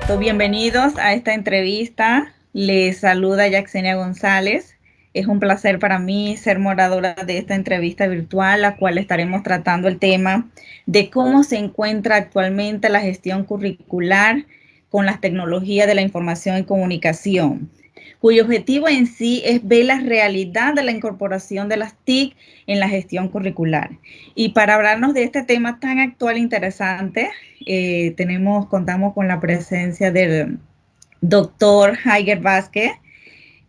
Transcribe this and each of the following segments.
Bienvenidos a esta entrevista. Les saluda Yaxenia González. Es un placer para mí ser moderadora de esta entrevista virtual, la cual estaremos tratando el tema de cómo se encuentra actualmente la gestión curricular con las tecnologías de la información y comunicación, cuyo objetivo en sí es ver la realidad de la incorporación de las TIC en la gestión curricular. Y para hablarnos de este tema tan actual e interesante, contamos con la presencia del doctor Haiger Vázquez,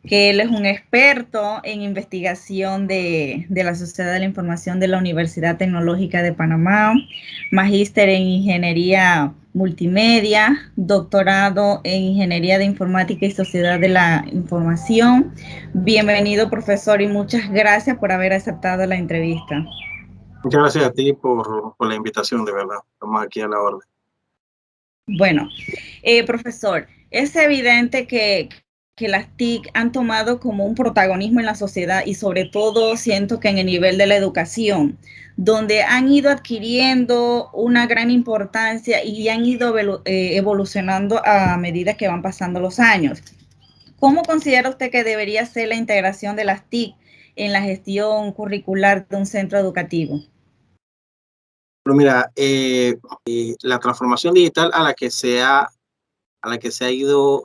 que él es un experto en investigación de la Sociedad de la Información de la Universidad Tecnológica de Panamá, magíster en Ingeniería Multimedia, doctorado en Ingeniería de Informática y Sociedad de la Información. Bienvenido, profesor, y muchas gracias por haber aceptado la entrevista. Muchas gracias a ti por la invitación, de verdad. Estamos aquí a la orden. Bueno, profesor, es evidente que las TIC han tomado como un protagonismo en la sociedad y sobre todo siento que en el nivel de la educación, donde han ido adquiriendo una gran importancia y han ido evolucionando a medida que van pasando los años. ¿Cómo considera usted que debería ser la integración de las TIC en la gestión curricular de un centro educativo? Pero mira, la transformación digital a la que se ha ido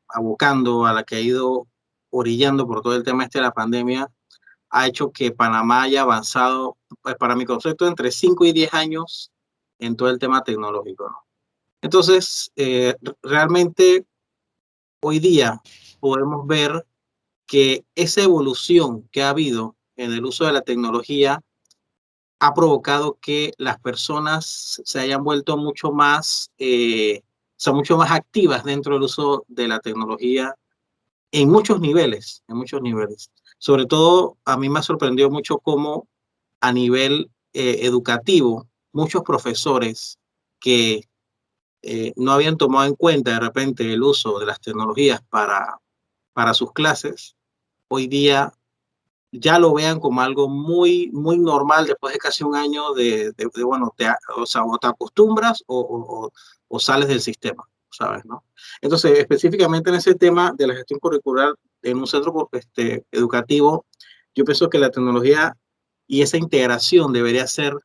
abocando, a la que ha ido orillando por todo el tema de la pandemia, ha hecho que Panamá haya avanzado, pues, para mi concepto, entre 5 y 10 años en todo el tema tecnológico, ¿no? Entonces, realmente hoy día podemos ver que esa evolución que ha habido en el uso de la tecnología ha provocado que las personas se hayan vuelto mucho más, mucho más activas dentro del uso de la tecnología en muchos niveles, en muchos niveles. Sobre todo, a mí me sorprendió mucho cómo a nivel educativo, muchos profesores que no habían tomado en cuenta de repente el uso de las tecnologías para sus clases, hoy día ya lo vean como algo muy, muy normal después de casi un año bueno, o te acostumbras o sales del sistema, ¿sabes? ¿No? Entonces, específicamente en ese tema de la gestión curricular en un centro educativo, yo pienso que la tecnología y esa integración debería ser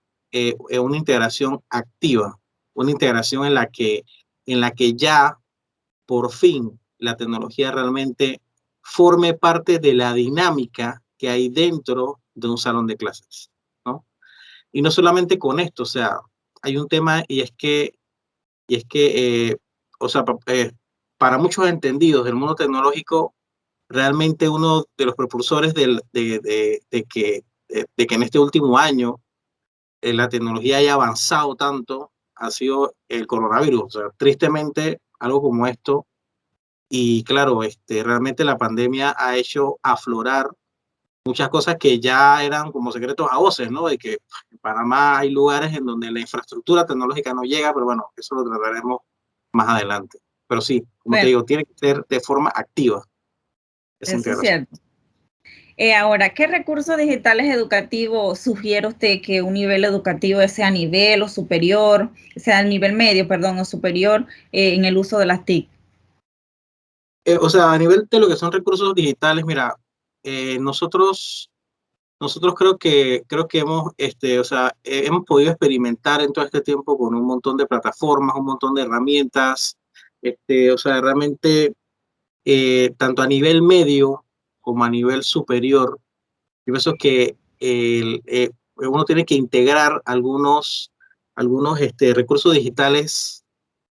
una integración activa, una integración en la que ya por fin la tecnología realmente forme parte de la dinámica que hay dentro de un salón de clases, ¿no? Y no solamente con esto, o sea, hay un tema y es que o sea, para muchos entendidos del mundo tecnológico, realmente uno de los propulsores de que en este último año la tecnología haya avanzado tanto ha sido el coronavirus. O sea, tristemente, algo como esto. Y claro, realmente la pandemia ha hecho aflorar muchas cosas que ya eran como secretos a voces, ¿no? De que en Panamá hay lugares en donde la infraestructura tecnológica no llega, pero bueno, eso lo trataremos más adelante. Pero sí, como te Bueno, digo, tiene que ser de forma activa esa eso es integración. cierto. Ahora, ¿qué recursos digitales educativos sugiere usted que un nivel educativo sea a nivel o superior, sea a nivel medio, perdón, o superior en el uso de las TIC? O sea, a nivel de lo que son recursos digitales, mira, nosotros creo que hemos, o sea, hemos podido experimentar en todo este tiempo con un montón de plataformas, un montón de herramientas, o sea, realmente, tanto a nivel medio como a nivel superior, yo pienso que uno tiene que integrar algunos recursos digitales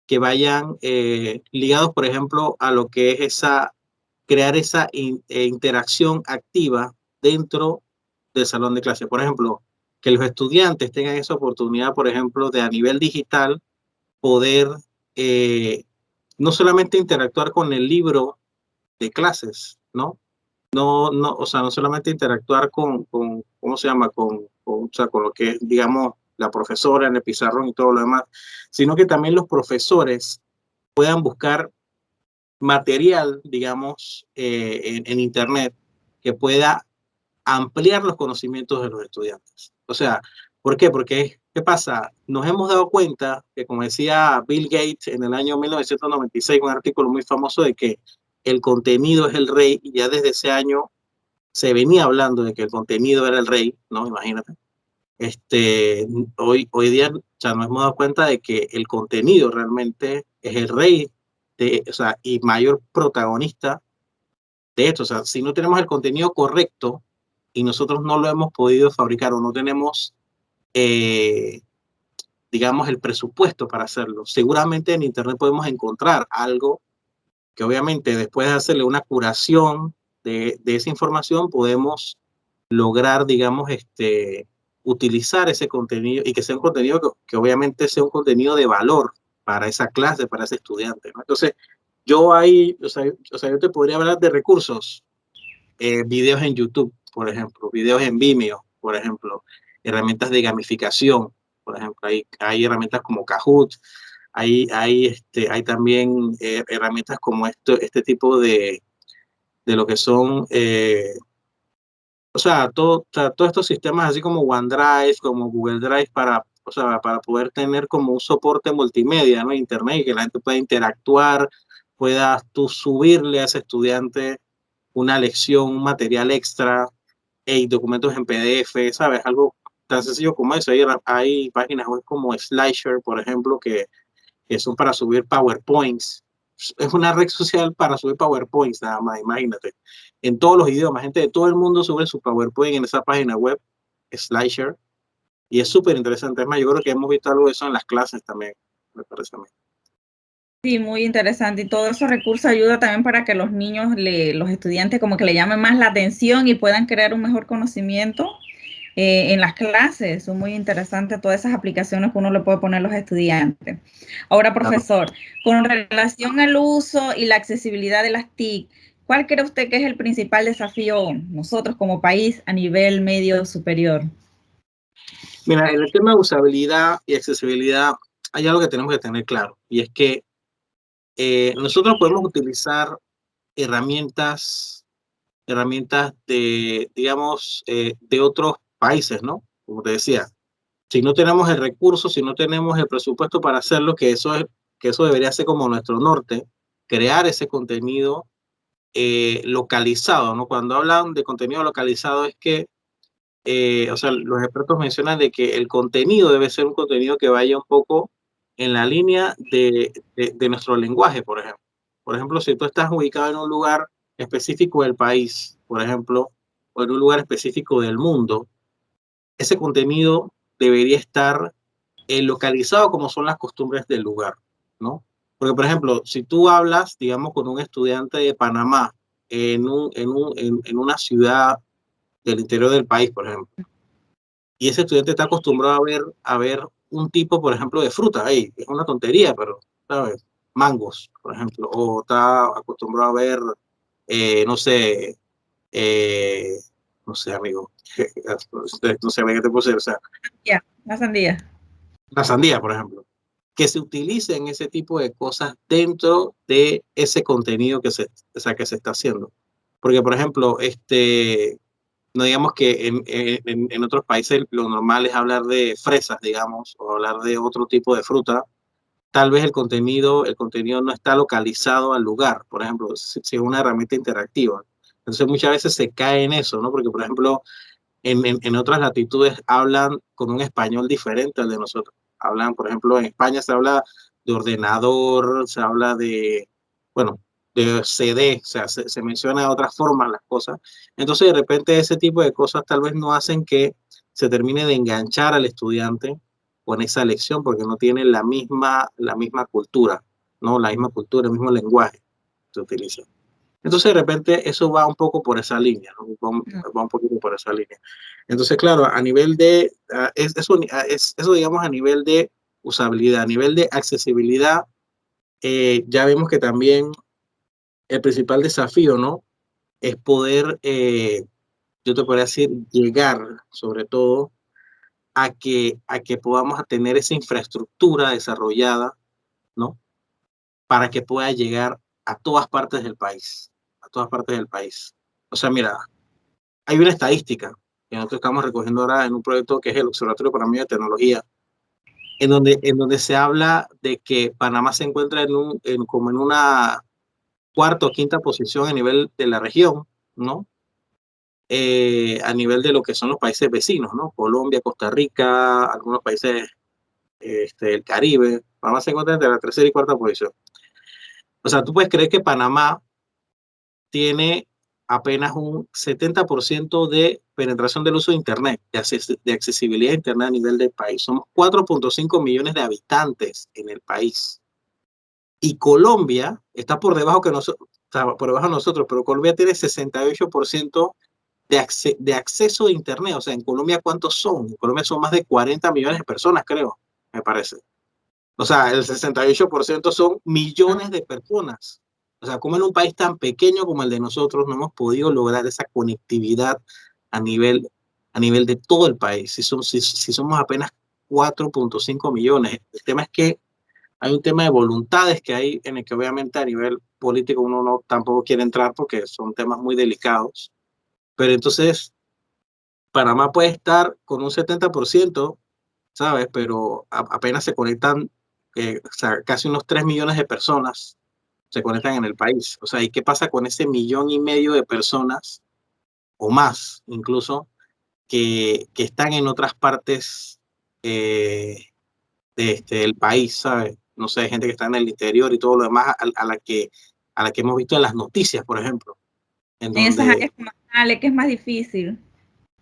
que vayan ligados, por ejemplo, a lo que es crear esa interacción activa dentro del salón de clase. Por ejemplo, que los estudiantes tengan esa oportunidad, por ejemplo, de a nivel digital poder eh, no solamente interactuar con el libro de clases, ¿no? O sea, no solamente interactuar ¿cómo se llama? O sea, con lo que, digamos, la profesora en el pizarrón y todo lo demás, sino que también los profesores puedan buscar material, digamos, en Internet que pueda ampliar los conocimientos de los estudiantes. O sea, ¿por qué? Porque ¿Qué pasa? Nos hemos dado cuenta que, como decía Bill Gates en el año 1996, un artículo muy famoso de que el contenido es el rey, y ya desde ese año se venía hablando de que el contenido era el rey, ¿no? Imagínate. Hoy día ya nos hemos dado cuenta de que el contenido realmente es el rey o sea, y mayor protagonista de esto. O sea, si no tenemos el contenido correcto y nosotros no lo hemos podido fabricar o no tenemos, eh, digamos, el presupuesto para hacerlo, seguramente en Internet podemos encontrar algo que obviamente después de hacerle una curación de esa información podemos lograr, digamos, utilizar ese contenido y que sea un contenido que obviamente sea un contenido de valor para esa clase, para ese estudiante, ¿no? Entonces, yo ahí, yo te podría hablar de recursos, videos en YouTube, por ejemplo, videos en Vimeo, por ejemplo, herramientas de gamificación, por ejemplo, hay herramientas como Kahoot, hay también herramientas como este tipo de lo que son o sea, todos estos sistemas así como OneDrive, como Google Drive, o sea, para poder tener como un soporte multimedia, ¿no? Internet, y que la gente pueda interactuar, puedas tú subirle a ese estudiante una lección, un material extra, documentos en PDF, ¿sabes? Algo tan sencillo como eso. Hay páginas web como Slideshare, por ejemplo, que son para subir PowerPoints. Es una red social para subir PowerPoints, nada más, imagínate. En todos los idiomas, gente de todo el mundo sube su PowerPoint en esa página web, Slideshare, y es súper interesante. Es más, yo creo que hemos visto algo de eso en las clases también, me parece a mí. Sí, muy interesante. Y todos esos recursos ayuda también para que los niños, los estudiantes, como que le llamen más la atención y puedan crear un mejor conocimiento en las clases. Son muy interesantes todas esas aplicaciones que uno le puede poner a los estudiantes. Ahora, Claro. profesor, con relación al uso y la accesibilidad de las TIC, ¿cuál cree usted que es el principal desafío nosotros como país a nivel medio superior? Mira, en el tema de usabilidad y accesibilidad hay algo que tenemos que tener claro, y es que nosotros podemos utilizar herramientas, herramientas de, digamos, de otros países, ¿no? Como te decía, si no tenemos el recurso, si no tenemos el presupuesto para hacerlo, que eso debería ser como nuestro norte, crear ese contenido localizado, ¿no? Cuando hablan de contenido localizado es que, o sea, los expertos mencionan de que el contenido debe ser un contenido que vaya un poco en la línea de nuestro lenguaje, por ejemplo. Por ejemplo, si tú estás ubicado en un lugar específico del país, por ejemplo, o en un lugar específico del mundo, ese contenido debería estar localizado como son las costumbres del lugar, ¿no? Porque, por ejemplo, si tú hablas, digamos, con un estudiante de Panamá en una ciudad del interior del país, por ejemplo, y ese estudiante está acostumbrado a ver un tipo, por ejemplo, de fruta ahí, es una tontería, pero, ¿sabes? Mangos, por ejemplo, o está acostumbrado a ver, no sé, eh, no sé, amigo, no sé, qué te puedo decir, o sea, Ya, la sandía. la sandía, por ejemplo, que se utilicen ese tipo de cosas dentro de ese contenido o sea, que se está haciendo. Porque, por ejemplo, no digamos que en otros países lo normal es hablar de fresas, digamos, o hablar de otro tipo de fruta. Tal vez el contenido no está localizado al lugar, por ejemplo, si es una herramienta interactiva. Entonces muchas veces se cae en eso, ¿no? Porque, por ejemplo, en otras latitudes hablan con un español diferente al de nosotros. Hablan, por ejemplo, en España se habla de ordenador, se habla de, bueno, de CD, o sea, se menciona de otras formas las cosas. Entonces, de repente, ese tipo de cosas tal vez no hacen que se termine de enganchar al estudiante con esa lección porque no tiene la misma cultura, ¿no? La misma cultura, el mismo lenguaje que se utiliza. Entonces, de repente, eso va un poco por esa línea, ¿no? Va un poquito por esa línea. Entonces, claro, a nivel de, eso, digamos, a nivel de usabilidad, a nivel de accesibilidad, ya vemos que también el principal desafío, ¿no? Es poder, yo te podría decir, llegar, sobre todo, a que podamos tener esa infraestructura desarrollada, ¿no? Para que pueda llegar a todas partes del país, a todas partes del país. O sea, mira, hay una estadística que nosotros estamos recogiendo ahora en un proyecto que es el Observatorio Panameño de Tecnología. en donde se habla de que Panamá se encuentra como en una cuarta o quinta posición a nivel de la región, ¿no? A nivel de lo que son los países vecinos, ¿no? Colombia, Costa Rica, algunos países del Caribe. Panamá se encuentra entre la tercera y cuarta posición. O sea, tú puedes creer que Panamá tiene apenas un 70% de penetración del uso de Internet, de accesibilidad a Internet a nivel del país. Somos 4.5 millones de habitantes en el país. Y Colombia está por debajo, por debajo de nosotros, pero Colombia tiene 68% de acceso a Internet. O sea, en Colombia, ¿cuántos son? En Colombia son más de 40 millones de personas, creo, me parece. O sea, el 68% son millones de personas. O sea, como en un país tan pequeño como el de nosotros no hemos podido lograr esa conectividad a nivel, a nivel de todo el país, si somos apenas 4.5 millones. El tema es que hay un tema de voluntades que hay en el que obviamente a nivel político uno no tampoco quiere entrar porque son temas muy delicados. Pero entonces Panamá puede estar con un 70%, ¿sabes? Pero apenas se conectan, o sea, casi unos 3 millones de personas se conectan en el país. O sea, ¿y qué pasa con ese 1,5 millones de personas, o más incluso, que están en otras partes del país, ¿sabes? No sé, gente que está en el interior y todo lo demás, a la que hemos visto en las noticias, por ejemplo, en En esas donde áreas comunales que es más difícil.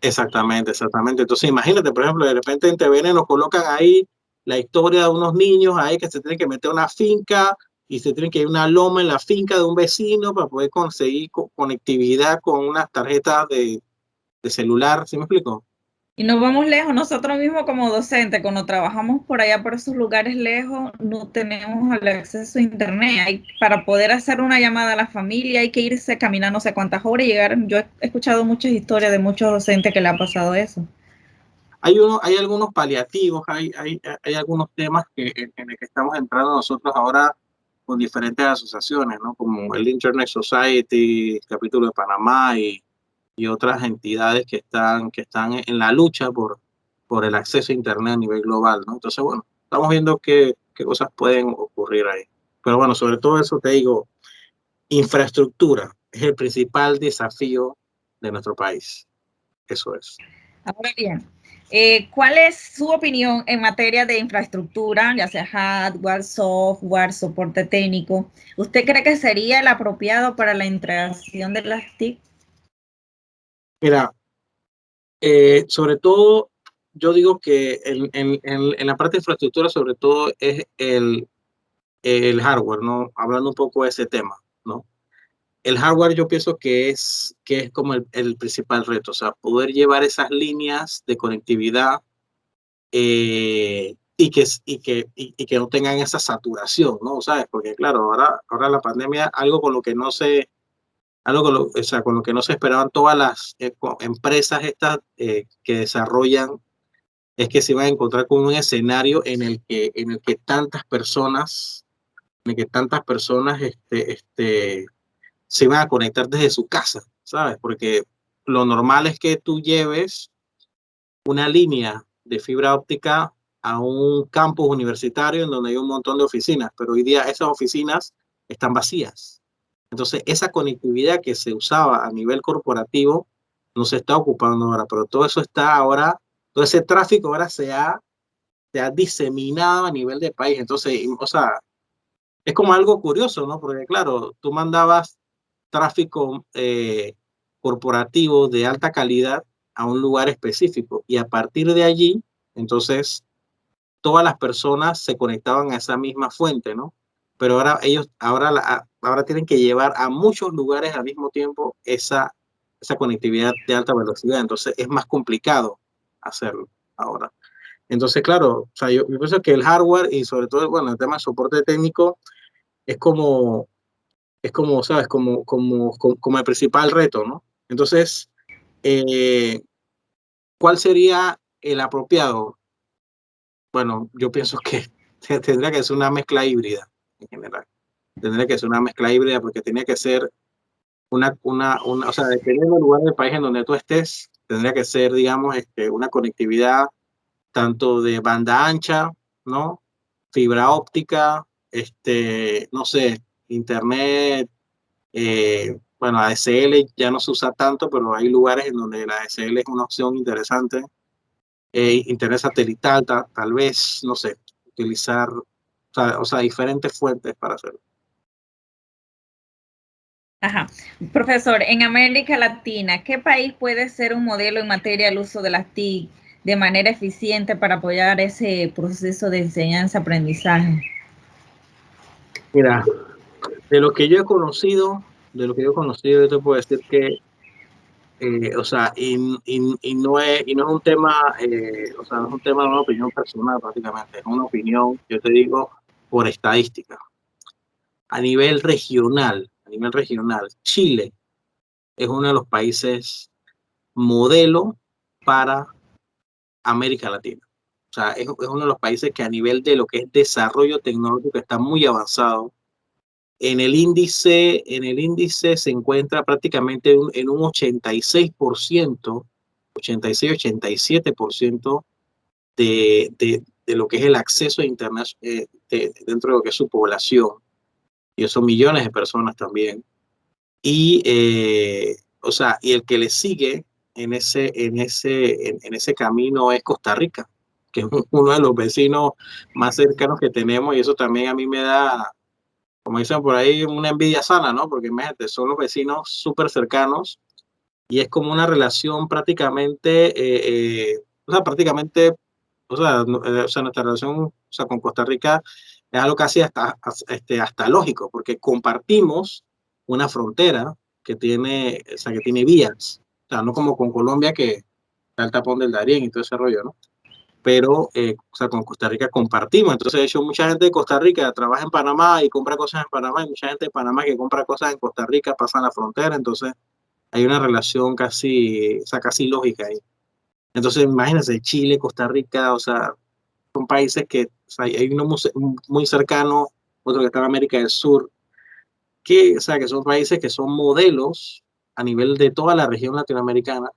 exactamente, exactamente. Entonces, imagínate, por ejemplo, de repente en TVN nos colocan ahí la historia de unos niños ahí que se tienen que meter a una finca y se tienen que ir a una loma en la finca de un vecino para poder conseguir conectividad con unas tarjetas de celular, ¿sí me explico? Y nos vamos lejos, nosotros mismos como docentes, cuando trabajamos por allá, por esos lugares lejos, no tenemos el acceso a internet. Para poder hacer una llamada a la familia hay que irse caminando no sé cuántas horas y llegar. Yo he escuchado muchas historias de muchos docentes que le ha pasado eso. Hay algunos paliativos, hay algunos temas en el que estamos entrando nosotros ahora con diferentes asociaciones, ¿no? Como el Internet Society, el Capítulo de Panamá y otras entidades que están en la lucha por el acceso a Internet a nivel global, ¿no? Entonces, bueno, estamos viendo qué cosas pueden ocurrir ahí. Pero bueno, sobre todo eso te digo, infraestructura es el principal desafío de nuestro país. Eso es. Ahora bien, ¿cuál es su opinión en materia de infraestructura, ya sea hardware, software, soporte técnico? ¿Usted cree que sería el apropiado para la integración de las TIC? Mira, sobre todo, yo digo que en la parte de infraestructura, sobre todo, es el hardware, ¿no? Hablando un poco de ese tema, ¿no? El hardware yo pienso que es como el principal reto, o sea, poder llevar esas líneas de conectividad y que no tengan esa saturación, ¿no? ¿Sabes? Porque claro, ahora la pandemia, algo con lo que no se, algo con lo, o sea, con lo que no se esperaban todas las empresas estas que desarrollan, es que se iban a encontrar con un escenario en el que tantas personas se iban a conectar desde su casa, ¿sabes? Porque lo normal es que tú lleves una línea de fibra óptica a un campus universitario en donde hay un montón de oficinas, pero hoy día esas oficinas están vacías. Entonces, esa conectividad que se usaba a nivel corporativo no se está ocupando ahora, pero todo eso está ahora, todo ese tráfico ahora se ha diseminado a nivel de país. Entonces, o sea, es como algo curioso, ¿no? Porque claro, tú mandabas tráfico corporativo de alta calidad a un lugar específico y a partir de allí, entonces, todas las personas se conectaban a esa misma fuente, ¿no? Pero ahora ahora tienen que llevar a muchos lugares al mismo tiempo esa conectividad de alta velocidad, entonces es más complicado hacerlo ahora. Entonces, claro, o sea, yo pienso que el hardware y sobre todo, bueno, el tema de soporte técnico es como, ¿sabes? Como el principal reto, ¿no? Entonces, eh, ¿cuál sería el apropiado? Bueno, yo pienso que tendría que ser una mezcla híbrida en general. Tendría que ser una mezcla híbrida porque tenía que ser o sea, dependiendo del lugar del país en donde tú estés, tendría que ser, digamos, una conectividad tanto de banda ancha ¿no? Fibra óptica, no sé, internet, bueno, ADSL ya no se usa tanto, pero hay lugares en donde la ADSL es una opción interesante. Internet satelital, tal vez, no sé, utilizar, o sea, diferentes fuentes para hacerlo. Ajá. Profesor, en América Latina, ¿qué país puede ser un modelo en materia del uso de las TIC de manera eficiente para apoyar ese proceso de enseñanza-aprendizaje? Mira, de lo que yo he conocido, yo te puedo decir que, o sea, y no es un tema, o sea, no es un tema de una opinión personal prácticamente, es una opinión, yo te digo, por estadística. A nivel regional, Chile es uno de los países modelo para América Latina. O sea, es uno de los países que a nivel de lo que es desarrollo tecnológico está muy avanzado. En el índice se encuentra prácticamente en un 86%, 86-87% de lo que es el acceso a Internet dentro de lo que es su población. Y eso son millones de personas también. O sea, y el que le sigue en ese camino es Costa Rica, que es uno de los vecinos más cercanos que tenemos, y eso también a mí me da, como dicen por ahí, una envidia sana, ¿no? Porque imagínate, son los vecinos súper cercanos y es como una relación prácticamente, o sea, nuestra relación, o sea, con Costa Rica es algo casi hasta lógico, porque compartimos una frontera o sea, que tiene vías, o sea, no como con Colombia que está el tapón del Darién y todo ese rollo, ¿no? Pero, o sea, con Costa Rica compartimos. Entonces, de hecho, mucha gente de Costa Rica trabaja en Panamá y compra cosas en Panamá, y mucha gente de Panamá que compra cosas en Costa Rica pasa la frontera. Entonces, hay una relación casi, o sea, casi lógica ahí. Entonces, imagínense, Chile, Costa Rica, o sea, son países que, o sea, hay uno muy cercano, otro que está en América del Sur, o sea, que son países que son modelos a nivel de toda la región latinoamericana.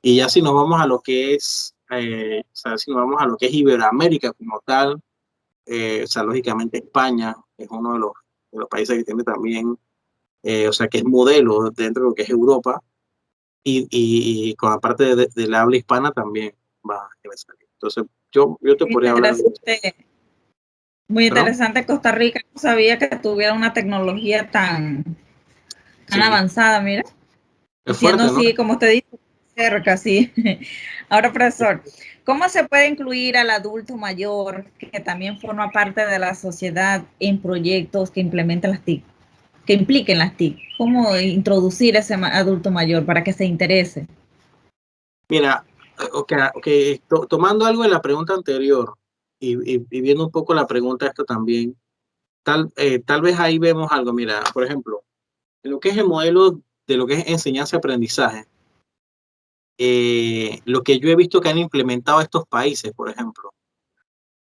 Y ya si nos vamos a lo que es, o sea, si nos vamos a lo que es Iberoamérica como tal, o sea, lógicamente España es uno de los países que tiene también, o sea, que es modelo dentro de lo que es Europa, y con la parte del habla hispana también va a salir. Entonces, yo te podría hablar de eso. Interesante, muy ¿Pero? interesante Costa Rica. No sabía que tuviera una tecnología tan Sí, avanzada, mira. Y es siendo fuerte, ¿no? así, como usted dice, cerca, sí. Ahora, profesor, ¿cómo se puede incluir al adulto mayor que también forma parte de la sociedad en proyectos que implementen las TIC, que impliquen las TIC? ¿Cómo introducir a ese adulto mayor para que se interese? Mira, ok, tomando algo de la pregunta anterior y viendo un poco la pregunta esta también, tal vez ahí vemos algo. Mira, por ejemplo, en lo que es el modelo de lo que es enseñanza-aprendizaje, lo que yo he visto que han implementado estos países, por ejemplo,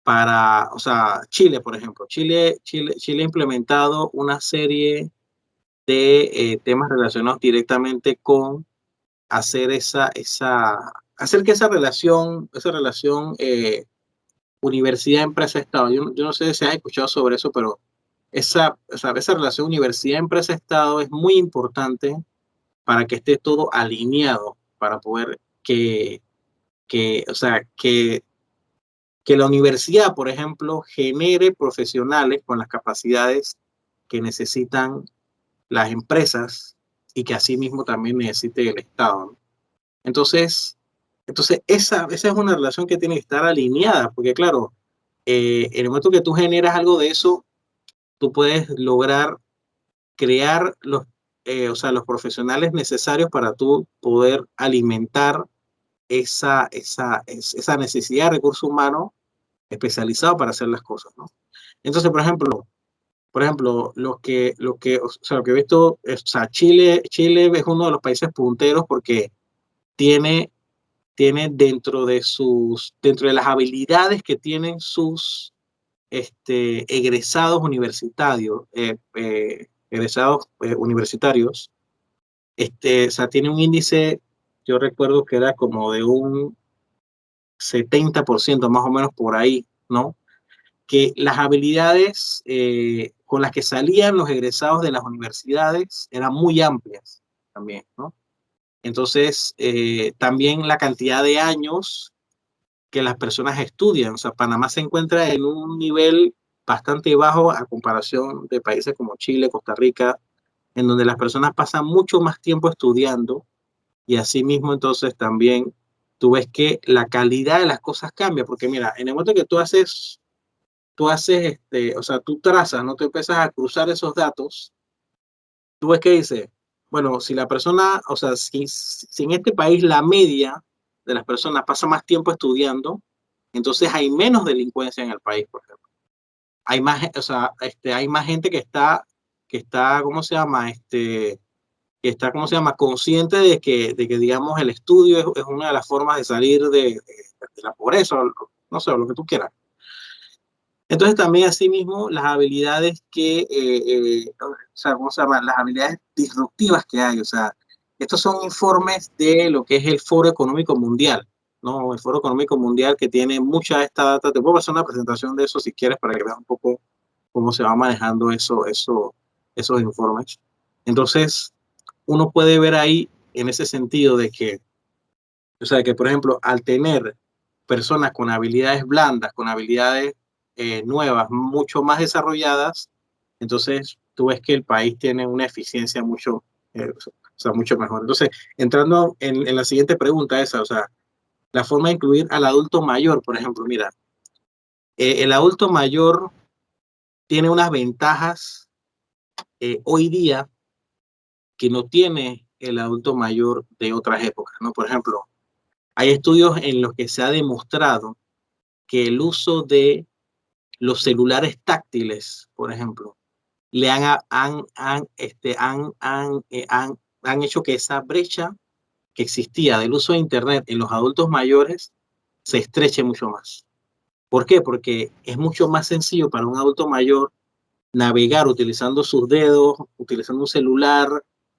o sea, Chile, por ejemplo, Chile ha implementado una serie de temas relacionados directamente con hacer que esa relación universidad-empresa-estado, yo no sé si has escuchado sobre eso, pero esa relación universidad-empresa-estado es muy importante para que esté todo alineado, para poder o sea, que la universidad, por ejemplo, genere profesionales con las capacidades que necesitan las empresas y que asimismo también necesite el Estado, ¿no? Entonces, esa es una relación que tiene que estar alineada, porque claro, en el momento que tú generas algo de eso, tú puedes lograr crear o sea, los profesionales necesarios para tú poder alimentar esa necesidad de recursos humanos especializados para hacer las cosas, ¿no? Entonces, por ejemplo, o sea, lo que he visto, o sea, Chile es uno de los países punteros porque tiene dentro de las habilidades que tienen sus egresados universitarios, o sea, tiene un índice, yo recuerdo que era como de un 70% más o menos por ahí, ¿no? que las habilidades con las que salían los egresados de las universidades eran muy amplias también, ¿no? Entonces, también la cantidad de años que las personas estudian. O sea, Panamá se encuentra en un nivel bastante bajo a comparación de países como Chile, Costa Rica, en donde las personas pasan mucho más tiempo estudiando y asimismo entonces también tú ves que la calidad de las cosas cambia, porque mira, en el momento que o sea, tú trazas, no te empiezas a cruzar esos datos, tú ves que dice, bueno, si la persona, o sea, si en este país la media de las personas pasa más tiempo estudiando, entonces hay menos delincuencia en el país, por ejemplo. Hay más, o sea, hay más gente ¿cómo se llama? Que está, ¿cómo se llama? Consciente de que digamos, el estudio es una de las formas de salir de la pobreza, o no sé, o lo que tú quieras. Entonces también asimismo las habilidades o sea, ¿cómo se llama? Las habilidades disruptivas que hay, o sea, estos son informes de lo que es el Foro Económico Mundial, ¿no? El Foro Económico Mundial que tiene mucha de esta data. Te puedo hacer una presentación de eso si quieres para que veas un poco cómo se va manejando esos informes. Entonces, uno puede ver ahí en ese sentido de que, o sea, que por ejemplo, al tener personas con habilidades blandas, con habilidades nuevas, mucho más desarrolladas, entonces tú ves que el país tiene una eficiencia o sea, mucho mejor. Entonces, entrando en la siguiente pregunta esa, o sea, la forma de incluir al adulto mayor, por ejemplo, mira, el adulto mayor tiene unas ventajas hoy día que no tiene el adulto mayor de otras épocas, ¿no? Por ejemplo, hay estudios en los que se ha demostrado que el uso de los celulares táctiles, por ejemplo, le han hecho que esa brecha que existía del uso de Internet en los adultos mayores se estreche mucho más. ¿Por qué? Porque es mucho más sencillo para un adulto mayor navegar utilizando sus dedos, utilizando un celular,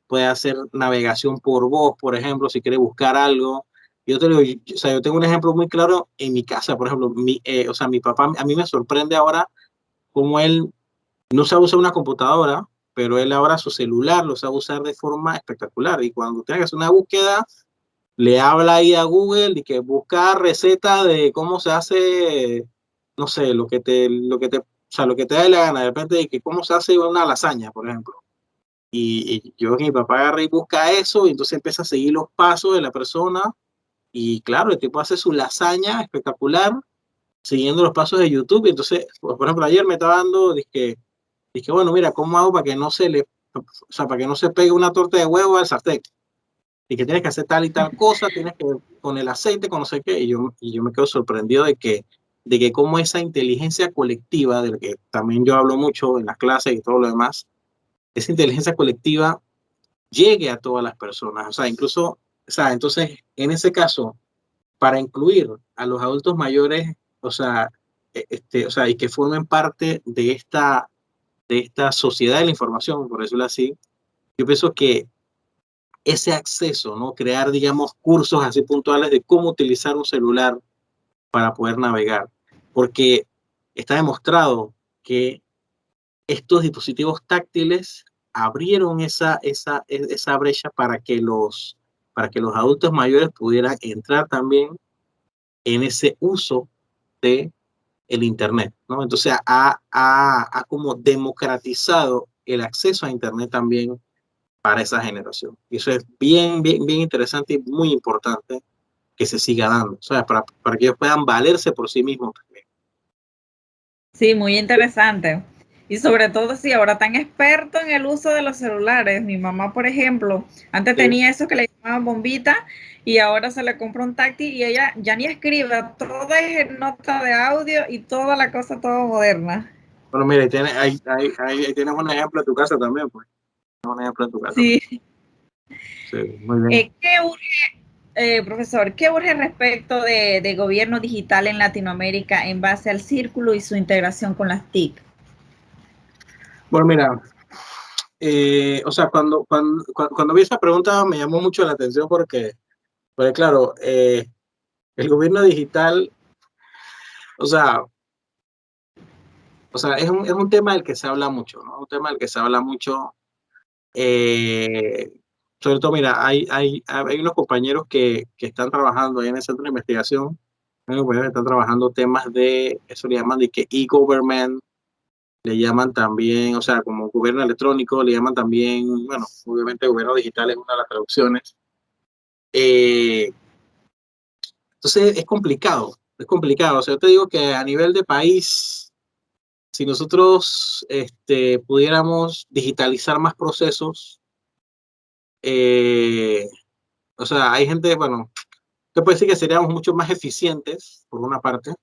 puede hacer navegación por voz, por ejemplo, si quiere buscar algo. Yo te digo, o sea, yo tengo un ejemplo muy claro en mi casa, por ejemplo, o sea, mi papá, a mí me sorprende ahora cómo él no sabe usar una computadora, pero él ahora su celular lo sabe usar de forma espectacular. Y cuando tiene que hacer una búsqueda, le habla ahí a Google y que busca receta de cómo se hace, no sé, o sea, lo que te da la gana, de repente de que cómo se hace una lasaña, por ejemplo. Y yo que mi papá agarra y busca eso, y entonces empieza a seguir los pasos de la persona, y claro, el tipo hace su lasaña espectacular, siguiendo los pasos de YouTube, y entonces, por ejemplo, ayer me estaba dando, dije, bueno, mira, ¿cómo hago para que no o sea, para que no se pegue una torta de huevo al sartén? Y que tienes que hacer tal y tal cosa, tienes que con el aceite, con no sé qué, y yo me quedo sorprendido de que cómo esa inteligencia colectiva, de la que también yo hablo mucho en las clases y todo lo demás, esa inteligencia colectiva llegue a todas las personas, o sea, incluso, o sea, entonces, en ese caso, para incluir a los adultos mayores, o sea, o sea, y que formen parte de esta sociedad de la información, por decirlo así, yo pienso que ese acceso, ¿no? Crear, digamos, cursos así puntuales de cómo utilizar un celular para poder navegar, porque está demostrado que estos dispositivos táctiles abrieron esa brecha para que los adultos mayores pudieran entrar también en ese uso de el Internet, ¿no? Entonces ha como democratizado el acceso a Internet también para esa generación. Y eso es bien, bien, bien interesante y muy importante que se siga dando, o sea, para que ellos puedan valerse por sí mismos también. Sí, muy interesante. Y sobre todo si ahora tan experto en el uso de los celulares. Mi mamá, por ejemplo, antes Sí. tenía eso que le llamaban bombita y ahora se le compra un táctil y ella ya ni escribe, todo es nota de audio y toda la cosa, todo moderna. Bueno, mire, ahí tienes un ejemplo en tu casa también, pues. Un ejemplo en tu casa también. Sí. Sí, muy bien. ¿Qué urge, profesor, qué urge respecto de gobierno digital en Latinoamérica en base al círculo y su integración con las TIC? Bueno, mira, o sea, cuando vi esa pregunta me llamó mucho la atención porque claro, el gobierno digital, o sea, o sea, es un tema del que se habla mucho, ¿no? Un tema del que se habla mucho. Sobre todo, mira, hay unos compañeros que están trabajando ahí en el centro de investigación, hay unos compañeros que están trabajando temas de, eso le llaman de que e-government, le llaman también, o sea, como gobierno electrónico, le llaman también, bueno, obviamente gobierno digital es una de las traducciones. Eh, entonces es complicado. O sea, yo te digo que a nivel de país, si nosotros pudiéramos digitalizar más procesos, eh, o sea, hay gente, bueno, que puede decir que seríamos mucho más eficientes, por una parte.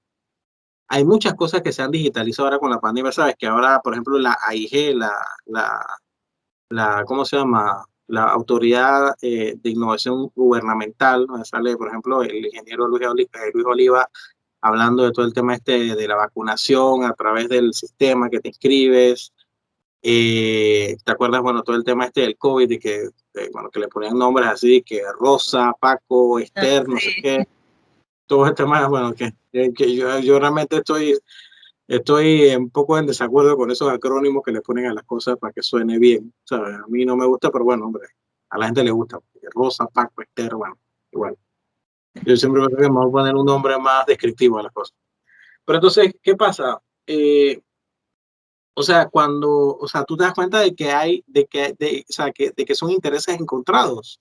Hay muchas cosas que se han digitalizado ahora con la pandemia, ¿sabes? Que ahora, por ejemplo, la AIG, la, ¿cómo se llama? La Autoridad de Innovación Gubernamental, donde sale, por ejemplo, el ingeniero Luis Oliva hablando de todo el tema de la vacunación a través del sistema que te inscribes. ¿Te acuerdas, bueno, todo el tema del COVID, bueno, que le ponían nombres así, que Rosa, Paco, Esther, no sé Sí. qué, todo este tema, bueno, que yo realmente estoy un poco en desacuerdo con esos acrónimos que le ponen a las cosas para que suene bien, ¿sabes? A mí no me gusta, pero bueno, hombre, a la gente le gusta. Rosa, Paco, Esther, bueno, igual. Yo siempre creo que vamos a poner un nombre más descriptivo a las cosas. Pero entonces, ¿qué pasa? O sea, o sea, tú te das cuenta de que o sea, de que son intereses encontrados,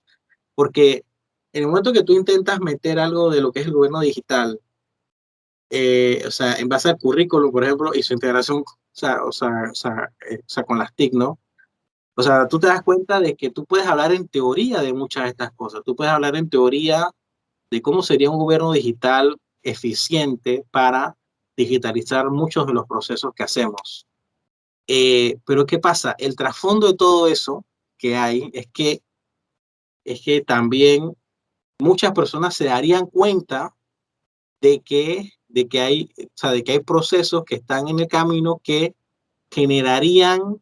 porque en el momento que tú intentas meter algo de lo que es el gobierno digital, o sea, en base al currículum, por ejemplo, y su integración, o sea, con las TIC, ¿no? O sea, tú te das cuenta de que tú puedes hablar en teoría de muchas de estas cosas. Tú puedes hablar en teoría de cómo sería un gobierno digital eficiente para digitalizar muchos de los procesos que hacemos. Pero ¿qué pasa? El trasfondo de todo eso que hay es que también muchas personas se darían cuenta de que hay, o sea, de que hay procesos que están en el camino que generarían,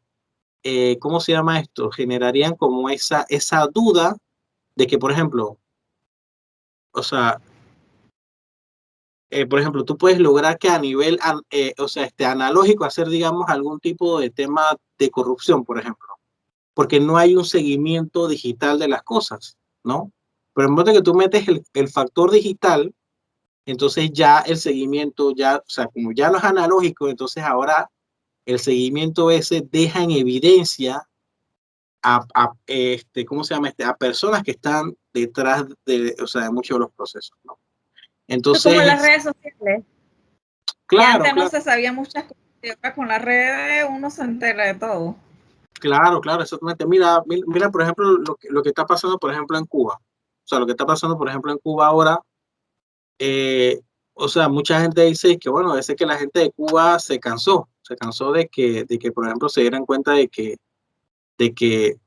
¿cómo se llama esto? Generarían como esa duda de que, por ejemplo, o sea, por ejemplo, tú puedes lograr que a nivel, o sea, analógico hacer, digamos, algún tipo de tema de corrupción, por ejemplo, porque no hay un seguimiento digital de las cosas, ¿no? Pero en momento que tú metes el factor digital, entonces ya el seguimiento, ya, o sea, como ya no es analógico, entonces ahora el seguimiento ese deja en evidencia ¿cómo se llama? A personas que están detrás de, o sea, de muchos de los procesos, ¿no? Es como las Entonces, redes sociales, que claro, antes no claro, se sabía muchas cosas, y ahora con las redes uno se entera de todo. claro, exactamente. Mira, por ejemplo, lo que está pasando, por ejemplo, en Cuba. O sea, lo que está pasando, por ejemplo, en Cuba ahora, eh, o sea, mucha gente dice que, bueno, es que la gente de Cuba se cansó de que, por ejemplo, se dieran cuenta de que, de que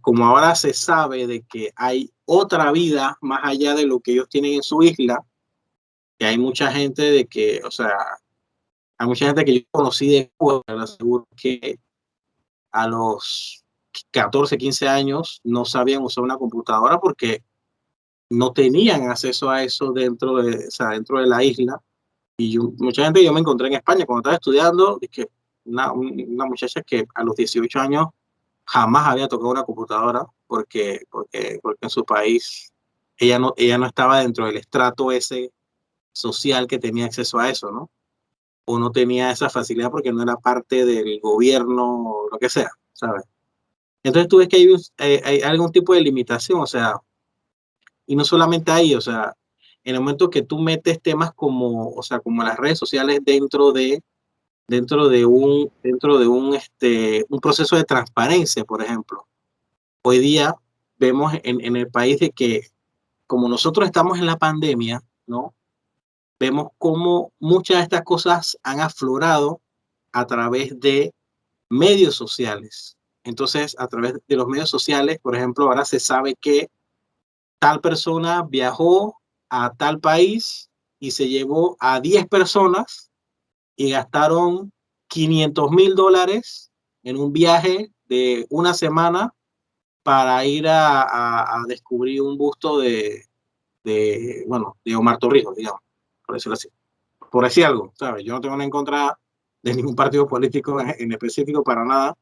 como ahora se sabe de que hay otra vida más allá de lo que ellos tienen en su isla, que hay mucha gente de que, o sea, hay mucha gente que yo conocí de Cuba, les aseguro que a los 14, 15 años no sabían usar una computadora porque no tenían acceso a eso o sea, dentro de la isla. Y mucha gente, yo me encontré en España cuando estaba estudiando, y que una muchacha que a los 18 años jamás había tocado una computadora porque en su país ella no estaba dentro del estrato ese social que tenía acceso a eso, ¿no? O no tenía esa facilidad porque no era parte del gobierno o lo que sea, ¿sabes? Entonces tú ves que hay algún tipo de limitación, o sea, y no solamente ahí, o sea, en el momento que tú metes temas como, o sea, como las redes sociales dentro de un proceso de transparencia, por ejemplo. Hoy día vemos en el país de que como nosotros estamos en la pandemia, ¿no? Vemos cómo muchas de estas cosas han aflorado a través de medios sociales. Entonces, a través de los medios sociales, por ejemplo, ahora se sabe que tal persona viajó a tal país y se llevó a 10 personas y gastaron $500,000 en un viaje de una semana para ir a descubrir un busto bueno, de Omar Torrijos, digamos, por decirlo así. Por decir algo, ¿sabes? Yo no tengo nada en contra de ningún partido político en específico para nada,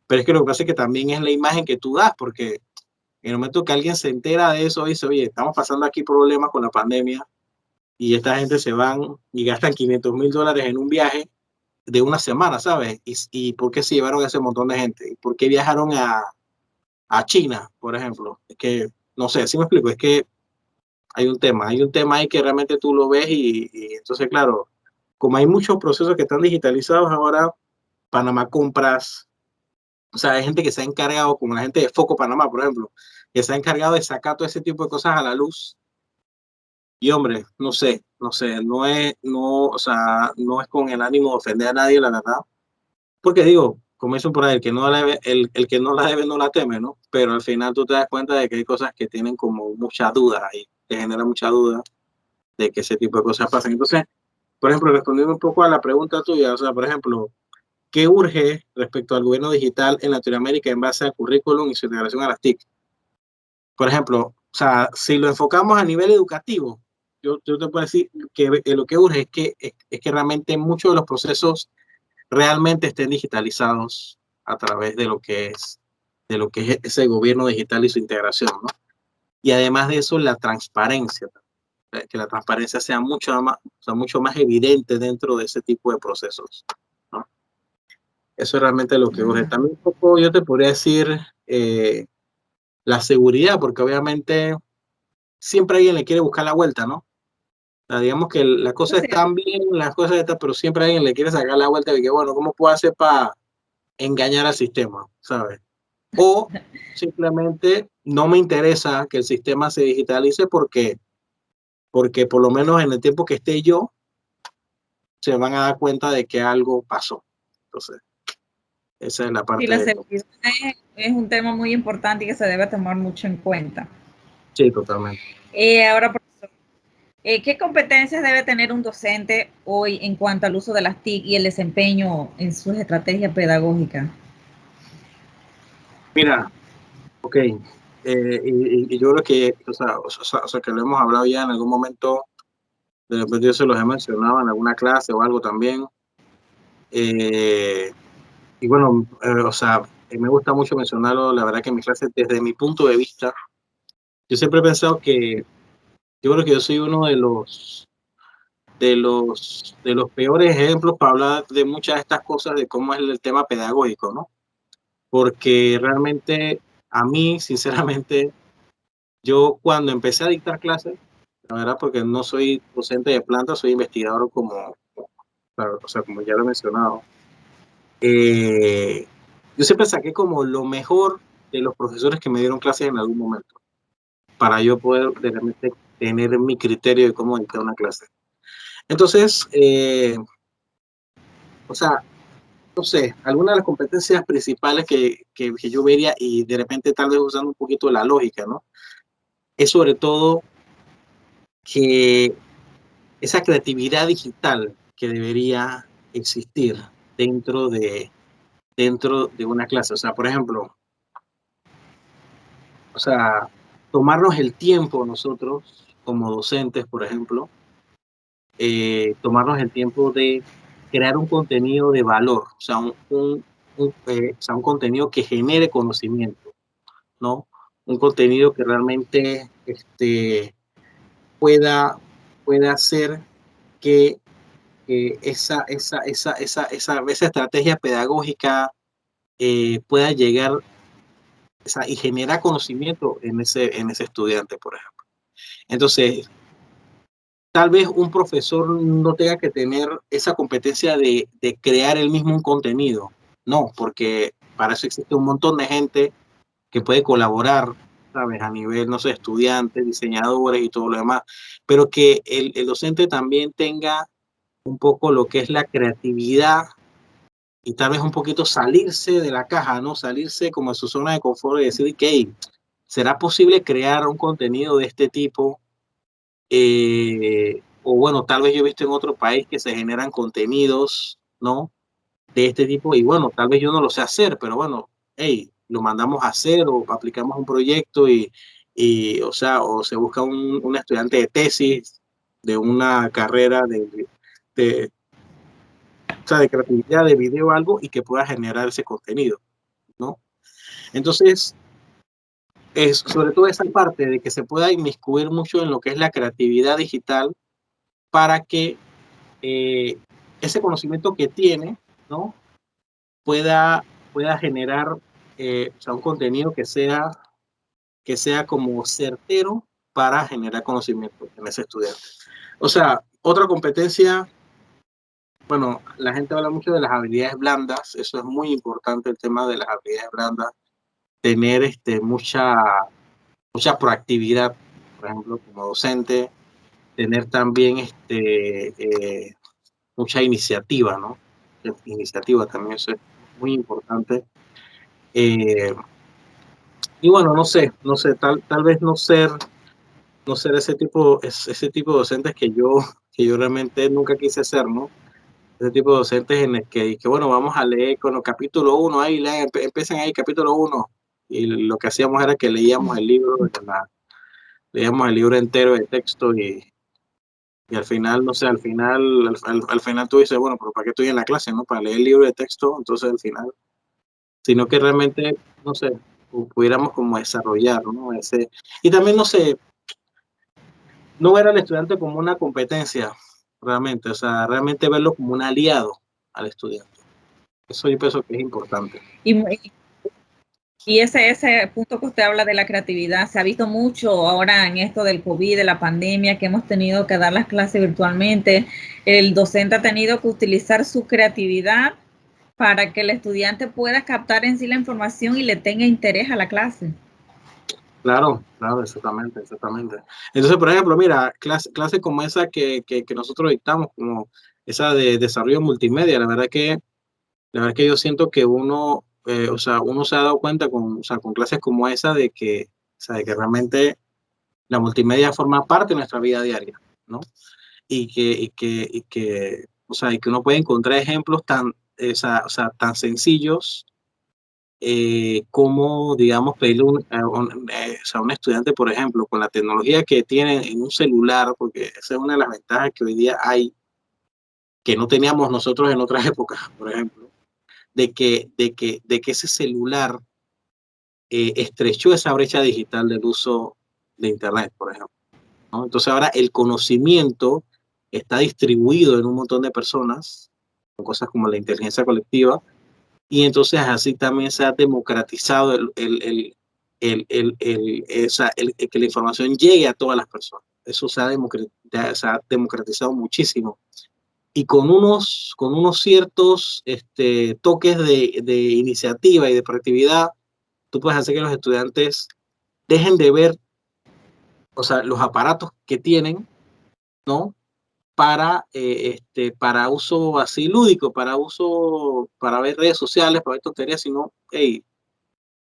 pero es que lo que pasa es que también es la imagen que tú das, porque en el momento que alguien se entera de eso, dice, oye, estamos pasando aquí problemas con la pandemia y esta gente se van y gastan $500,000 en un viaje de una semana, ¿sabes? Y ¿por qué se llevaron a ese montón de gente? ¿Por qué viajaron a China, por ejemplo? Es que, no sé, si me explico, es que hay un tema ahí que realmente tú lo ves y entonces, claro, como hay muchos procesos que están digitalizados ahora, Panamá Compras, o sea, hay gente que se ha encargado, como la gente de Foco Panamá, por ejemplo, que se ha encargado de sacar todo ese tipo de cosas a la luz. Y hombre, o sea, no es con el ánimo de ofender a nadie, la verdad, porque digo, como dicen por ahí, el que no la debe no la teme, ¿no? Pero al final tú te das cuenta de que hay cosas que tienen como mucha duda y te genera mucha duda de que ese tipo de cosas pasen. Entonces, por ejemplo, respondiendo un poco a la pregunta tuya, o sea, por ejemplo, ¿qué urge respecto al gobierno digital en Latinoamérica en base al currículum y su integración a las TIC? Por ejemplo, o sea, si lo enfocamos a nivel educativo, yo te puedo decir que lo que urge es que realmente muchos de los procesos realmente estén digitalizados a través de lo que es ese gobierno digital y su integración, ¿no? Y además de eso, la transparencia, que la transparencia sea o sea, mucho más evidente dentro de ese tipo de procesos, ¿no? Eso es realmente lo que urge. También un poco yo te podría decir la seguridad, porque obviamente siempre alguien le quiere buscar la vuelta, ¿no? O sea, digamos que las Eso cosas sí, están bien, las cosas están, pero siempre alguien le quiere sacar la vuelta de que, bueno, ¿cómo puedo hacer para engañar al sistema? ¿Sabes? O simplemente no me interesa que el sistema se digitalice porque por lo menos en el tiempo que esté yo, se van a dar cuenta de que algo pasó. Entonces, esa es la sí, parte la de esto. seguridad es un tema muy importante y que se debe tomar mucho en cuenta. Sí, totalmente. Ahora, profesor, ¿qué competencias debe tener un docente hoy en cuanto al uso de las TIC y el desempeño en sus estrategias pedagógicas? Mira, ok. Y yo creo que, o sea, que lo hemos hablado ya en algún momento, de repente yo se los he mencionado en alguna clase o algo también. Eh, y bueno, o sea, me gusta mucho mencionarlo, la verdad que en mis clases, desde mi punto de vista, yo siempre he pensado que yo creo que yo soy uno de los peores ejemplos para hablar de muchas de estas cosas, de cómo es el tema pedagógico, ¿no? Porque realmente a mí, sinceramente, yo cuando empecé a dictar clases, la verdad, porque no soy docente de planta, soy investigador o sea, como ya lo he mencionado, yo siempre saqué como lo mejor de los profesores que me dieron clases en algún momento, para yo poder realmente tener mi criterio de cómo dictar una clase. Entonces, o sea, no sé, algunas de las competencias principales que yo vería y de repente tal vez usando un poquito la lógica, ¿no? Es sobre todo que esa creatividad digital que debería existir dentro dentro de una clase. O sea, por ejemplo, o sea, tomarnos el tiempo nosotros como docentes, por ejemplo, tomarnos el tiempo de crear un contenido de valor, o sea, o sea, un contenido que genere conocimiento, ¿no? Un contenido que realmente pueda, pueda hacer que esa estrategia pedagógica pueda llegar, o sea, y generar conocimiento en ese estudiante, por ejemplo. Entonces, tal vez un profesor no tenga que tener esa competencia de crear él mismo un contenido. No, porque para eso existe un montón de gente que puede colaborar, ¿sabes? A nivel, no sé, estudiantes, diseñadores y todo lo demás, pero que el docente también tenga un poco lo que es la creatividad y tal vez un poquito salirse de la caja, ¿no? Salirse como de su zona de confort y decir, que ¿será posible crear un contenido de este tipo? O bueno, tal vez yo he visto en otro país que se generan contenidos, ¿no? De este tipo y bueno, tal vez yo no lo sé hacer, pero bueno, hey, lo mandamos a hacer o aplicamos un proyecto o sea, o se busca un estudiante de tesis de una carrera de o sea, de creatividad, de video, algo, y que pueda generar ese contenido, ¿no? Entonces, es sobre todo esa parte de que se pueda inmiscuir mucho en lo que es la creatividad digital para que ese conocimiento que tiene, ¿no? Pueda generar o sea, un contenido que sea como certero para generar conocimiento en ese estudiante. O sea, otra competencia, bueno, la gente habla mucho de las habilidades blandas, eso es muy importante, el tema de las habilidades blandas, tener mucha proactividad, por ejemplo, como docente, tener también mucha iniciativa, ¿no? Iniciativa también, eso es muy importante. Y bueno, tal vez no ser ese tipo de docentes que yo realmente nunca quise ser, ¿no? Ese tipo de docentes en el que bueno, vamos a leer con el capítulo 1, ahí empiecen ahí, capítulo 1, y lo que hacíamos era que leíamos el libro entero de texto y al final, no sé, al final tú dices, bueno, pero ¿para qué estoy en la clase, no? Para leer el libro de texto, entonces al final, sino que realmente, no sé, pudiéramos como desarrollar, ¿no? Y también, no sé, no ver al estudiante como una competencia, realmente, o sea, realmente verlo como un aliado al estudiante. Eso yo pienso que es importante. Y, y ese punto que usted habla de la creatividad, se ha visto mucho ahora en esto del COVID, de la pandemia, que hemos tenido que dar las clases virtualmente. El docente ha tenido que utilizar su creatividad para que el estudiante pueda captar en sí la información y le tenga interés a la clase. Claro, claro, exactamente, exactamente. Entonces, por ejemplo, mira, clases como esa que nosotros dictamos, como esa de desarrollo multimedia, la verdad que yo siento que o sea, uno se ha dado cuenta o sea, con clases como esa o sea, de que realmente la multimedia forma parte de nuestra vida diaria, ¿no? O sea, y que uno puede encontrar ejemplos o sea, tan sencillos como, digamos, pedirle o sea, a un estudiante, por ejemplo, con la tecnología que tiene en un celular, porque esa es una de las ventajas que hoy día hay, que no teníamos nosotros en otras épocas, por ejemplo, de que ese celular estrechó esa brecha digital del uso de Internet, por ejemplo, ¿no? Entonces ahora el conocimiento está distribuido en un montón de personas, con cosas como la inteligencia colectiva, y entonces así también se ha democratizado el que la información llegue a todas las personas. Eso se ha democratizado muchísimo. Y con unos ciertos toques de iniciativa y de proactividad, tú puedes hacer que los estudiantes dejen de ver, o sea, los aparatos que tienen, ¿no? Para uso así lúdico, para ver redes sociales, para ver tonterías, sino, hey,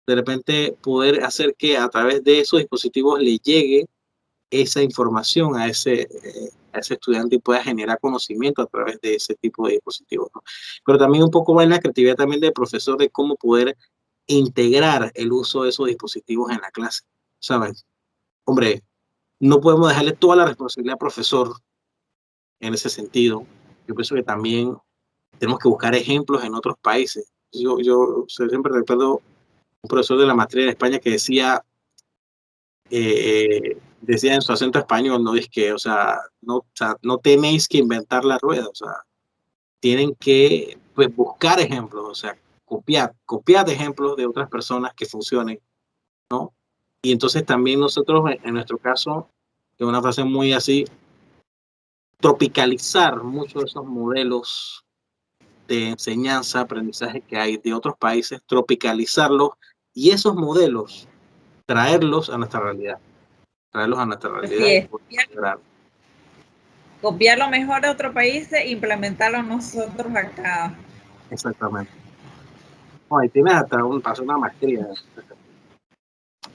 de repente poder hacer que a través de esos dispositivos le llegue esa información a ese estudiante y pueda generar conocimiento a través de ese tipo de dispositivos, ¿no? Pero también un poco va en la creatividad también del profesor de cómo poder integrar el uso de esos dispositivos en la clase, ¿sabes? Hombre, no podemos dejarle toda la responsabilidad al profesor en ese sentido. Yo pienso que también tenemos que buscar ejemplos en otros países. Siempre recuerdo un profesor de la materia de España que decía en su acento español, ¿no? Es que, o sea, no tenéis que inventar la rueda, o sea, tienen que pues, buscar ejemplos, o sea, copiar ejemplos de otras personas que funcionen, ¿no? Y entonces también nosotros, en nuestro caso, que es una frase muy así, tropicalizar muchos de esos modelos de enseñanza, aprendizaje que hay de otros países, tropicalizarlos y esos modelos traerlos a nuestra realidad, traerlos a nuestra Así realidad y es, poder mejorar. copiar lo mejor de otros países e implementarlo nosotros acá. Exactamente. No, y tienes hasta hacer una maestría.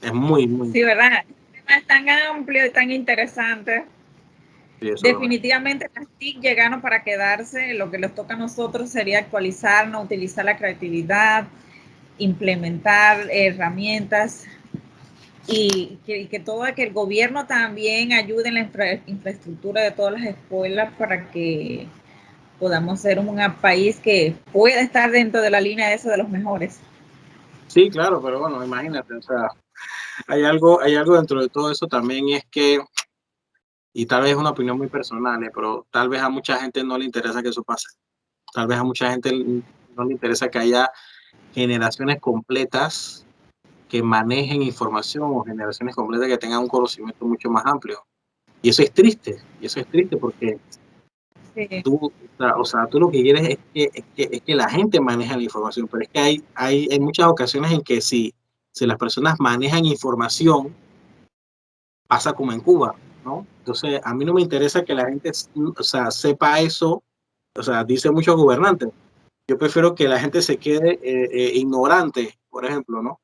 Es muy, muy. Sí, ¿verdad? El tema es tan amplio y tan interesante. Sí, eso es lo mismo. Definitivamente las TIC llegaron para quedarse. Lo que les toca a nosotros sería actualizarnos, utilizar la creatividad, implementar herramientas y que el gobierno también ayude en la infraestructura de todas las escuelas para que podamos ser un país que pueda estar dentro de la línea de eso de los mejores. Sí, claro, pero bueno, imagínate, o sea, hay algo dentro de todo eso también, y es que, y tal vez es una opinión muy personal, pero tal vez a mucha gente no le interesa que eso pase. Tal vez a mucha gente no le interesa que haya generaciones completas que manejen información, o generaciones completas que tengan un conocimiento mucho más amplio. Y eso es triste porque Sí. tú, o sea, tú lo que quieres es que la gente maneje la información, pero es que hay muchas ocasiones en que si las personas manejan información, pasa como en Cuba, ¿no? Entonces, a mí no me interesa que la gente, o sea, sepa eso, o sea, dice muchos gobernantes. Yo prefiero que la gente se quede ignorante, por ejemplo, ¿no?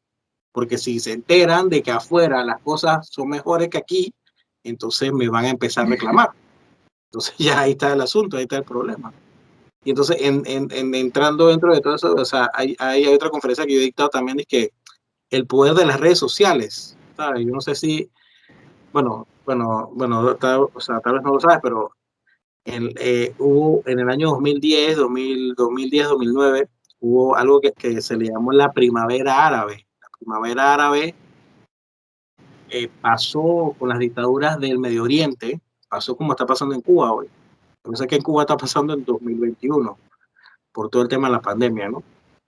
Porque si se enteran de que afuera las cosas son mejores que aquí, entonces me van a empezar a reclamar. Entonces ya ahí está el asunto, ahí está el problema. Y entonces entrando dentro de todo eso, o sea, hay otra conferencia que yo he dictado también, es que el poder de las redes sociales, ¿sabes? Yo no sé si, bueno, o sea, tal vez no lo sabes, pero hubo en el año 2009, hubo algo que se le llamó la primavera árabe. La primavera árabe pasó con las dictaduras del Medio Oriente, pasó como está pasando en Cuba hoy. Yo sé que en Cuba está pasando en 2021 por todo el tema de la pandemia, ¿no?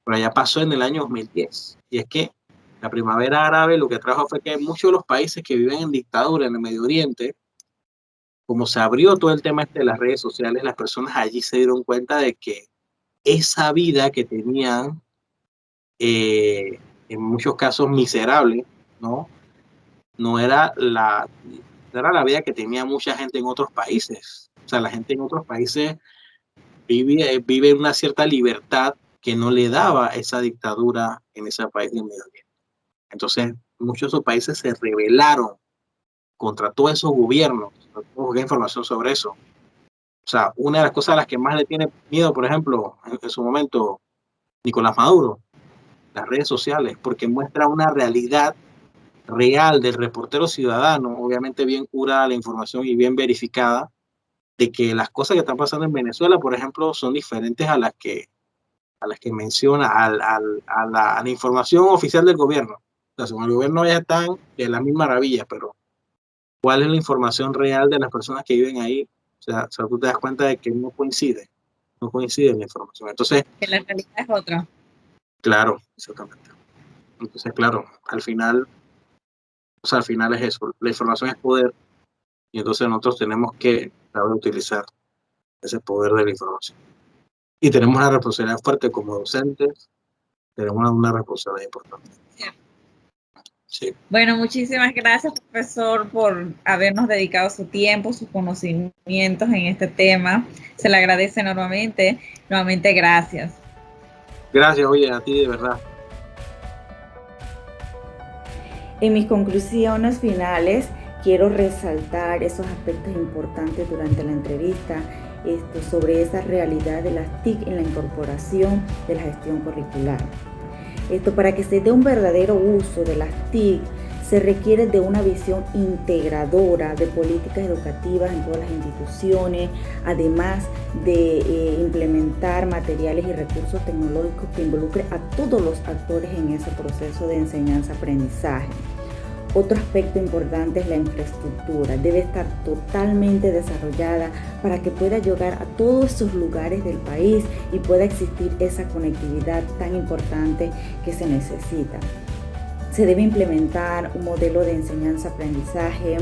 Pero allá pasó en el año 2010. Y es que la primavera árabe lo que trajo fue que muchos de los países que viven en dictadura en el Medio Oriente, como se abrió todo el tema de las redes sociales, las personas allí se dieron cuenta de que esa vida que tenían, en muchos casos miserable, ¿no? No era la vida que tenía mucha gente en otros países. O sea, la gente en otros países vive una cierta libertad que no le daba esa dictadura en ese país del Medio Oriente. Entonces, muchos de esos países se rebelaron contra todos esos gobiernos. Busqué información sobre eso. O sea, una de las cosas a las que más le tiene miedo, por ejemplo, en su momento, Nicolás Maduro, las redes sociales, porque muestra una realidad real del reportero ciudadano, obviamente bien curada la información y bien verificada, de que las cosas que están pasando en Venezuela, por ejemplo, son diferentes a las que menciona, a la información oficial del gobierno. O sea, según el gobierno ya están de la misma maravilla, pero ¿cuál es la información real de las personas que viven ahí? O sea, tú te das cuenta de que no coincide la información. Entonces, Que la realidad es otra. claro, exactamente. Entonces, claro, al final, o sea, al final es eso, la información es poder, y entonces nosotros tenemos que saber utilizar ese poder de la información. Y tenemos una responsabilidad fuerte como docentes, tenemos una responsabilidad importante. Sí. Bueno, muchísimas gracias, profesor, por habernos dedicado su tiempo, sus conocimientos en este tema. Se le agradece enormemente. Nuevamente, gracias. Gracias, oye, a ti de verdad. En mis conclusiones finales, quiero resaltar esos aspectos importantes durante la entrevista sobre esa realidad de las TIC en la incorporación de la gestión curricular. Para que se dé un verdadero uso de las TIC, se requiere de una visión integradora de políticas educativas en todas las instituciones, además de implementar materiales y recursos tecnológicos que involucren a todos los actores en ese proceso de enseñanza-aprendizaje. Otro aspecto importante es la infraestructura. Debe estar totalmente desarrollada para que pueda llegar a todos esos lugares del país y pueda existir esa conectividad tan importante que se necesita. Se debe implementar un modelo de enseñanza-aprendizaje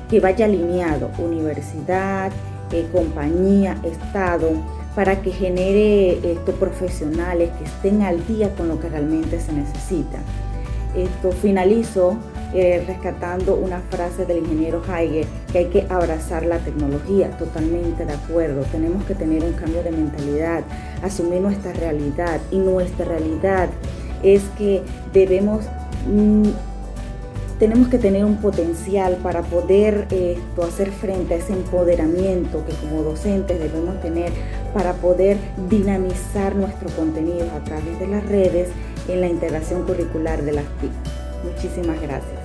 que vaya alineado universidad, compañía, Estado, para que genere profesionales que estén al día con lo que realmente se necesita. Finalizo rescatando una frase del ingeniero Heige, que hay que abrazar la tecnología. Totalmente de acuerdo. Tenemos que tener un cambio de mentalidad, asumir nuestra realidad, y nuestra realidad es que tenemos que tener un potencial para poder hacer frente a ese empoderamiento que como docentes debemos tener para poder dinamizar nuestro contenido a través de las redes en la integración curricular de las TIC. Muchísimas gracias.